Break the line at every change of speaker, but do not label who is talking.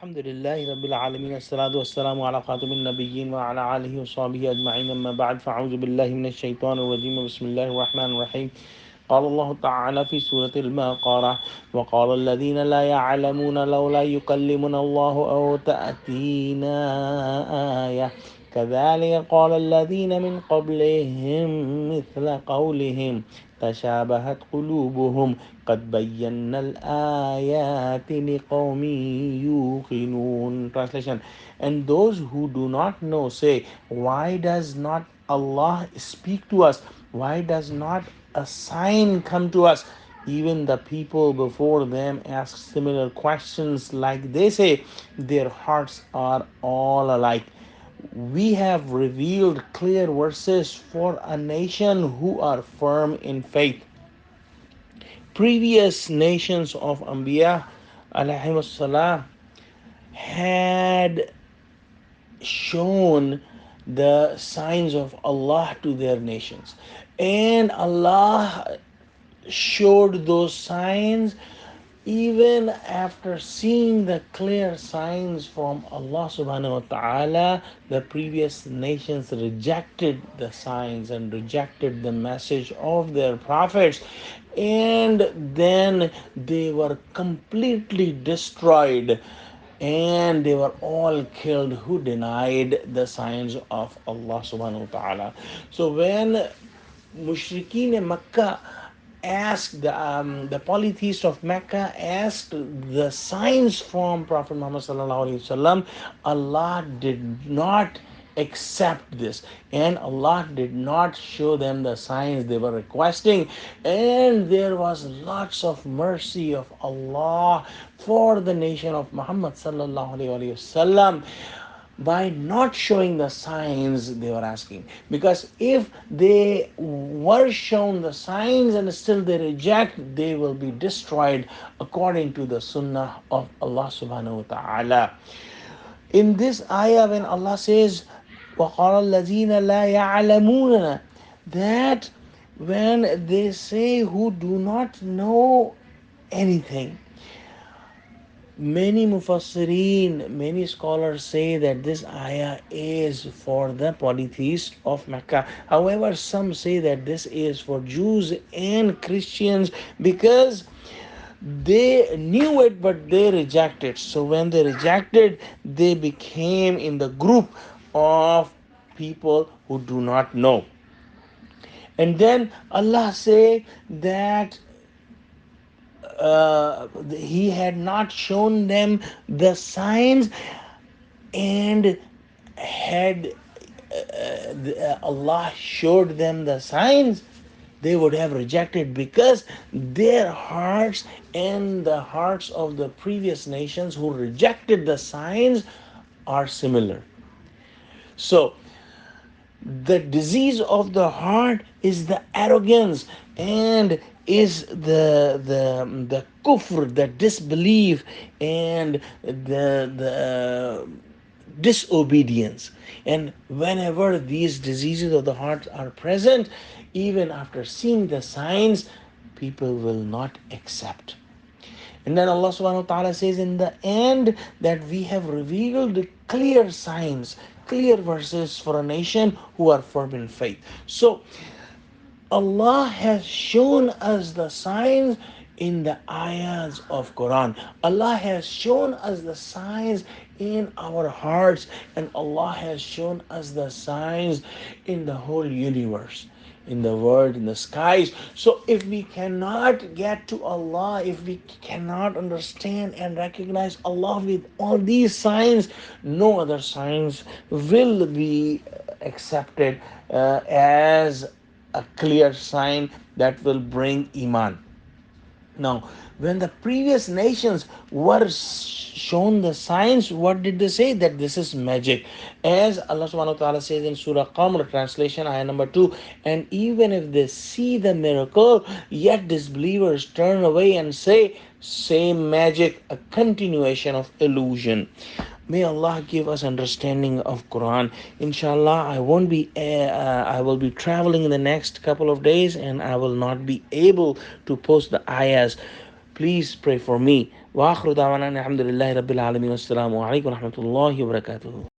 Alhamdulillahi Rabbil Alameen. As-salatu was-salamu ala khatamin nabiyyin wa ala alihi wa sahbihi ajma'in. Amma ba'd. Fa'udhu billahi minash shaitanir rajim. Bismillahir rahmanir rahim. قال الله تعالى في سورة البقرة وقال الذين لا يعلمون لولا يكلمنا الله أو تأتينا آية كذلك قال الذين من قبلهم مثل قولهم تشابهت قلوبهم قد بينا الآيات لقوم يوقنون. Translation: and those who do not know say, why does not Allah speak to us? Why does not a sign come to us? Even the people before them ask similar questions, like they say, their hearts are all alike. We have revealed clear verses for a nation who are firm in faith. Previous nations of Anbiya alayhimussalam had shown the signs of Allah to their nations, and Allah showed those signs. Even after seeing the clear signs from Allah subhanahu wa ta'ala, the previous nations rejected the signs and rejected the message of their prophets, and then they were completely destroyed, and they were all killed who denied the signs of Allah subhanahu wa ta'ala. So when Mushrikeen in Mecca asked, the polytheists of Mecca asked the signs from Prophet Muhammad sallallahu alaihi wasallam, Allah did not accept this, and Allah did not show them the signs they were requesting. And there was lots of mercy of Allah for the nation of Muhammad sallallahu alaihi wasallam by not showing the signs they were asking. Because if they were shown the signs and still they reject, they will be destroyed according to the sunnah of Allah subhanahu wa ta'ala. In this ayah, when Allah says, وَقَالَ الَّذِينَ لَا يَعْلَمُونَ, that when they say who do not know anything, many mufassirin, many scholars say that this ayah is for the polytheists of Mecca. However, some say that this is for Jews and Christians, because they knew it but they rejected. So when they rejected, they became in the group of people who do not know. And then Allah say that he had not shown them the signs, and had Allah showed them the signs, they would have rejected, because their hearts and the hearts of the previous nations who rejected the signs are similar. So the disease of the heart is the arrogance, and is the kufr, the disbelief, and the disobedience. And whenever these diseases of the heart are present, even after seeing the signs, people will not accept. And then Allah subhanahu wa ta'ala says in the end that we have revealed clear signs, clear verses for a nation who are firm in faith. So Allah has shown us the signs in the ayahs of Quran. Allah has shown us the signs in our hearts, and Allah has shown us the signs in the whole universe, in the world, in the skies. So if we cannot get to Allah, if we cannot understand and recognize Allah with all these signs, no other signs will be accepted as a clear sign that will bring Iman. Now, when the previous nations were shown the signs, what did they say? That this is magic. As Allah subhanahu wa ta'ala says in Surah Qamr, translation, ayah number 2, and even if they see the miracle, yet disbelievers turn away and say, same magic, a continuation of illusion. May Allah give us understanding of Quran. Inshallah, I will be traveling in the next couple of days, and I will not be able to post the ayahs. Please pray for me Wa akhiru da'wana alhamdulillahi rabbil alamin. Wassalamu alaikum wa rahmatullahi wa barakatuh.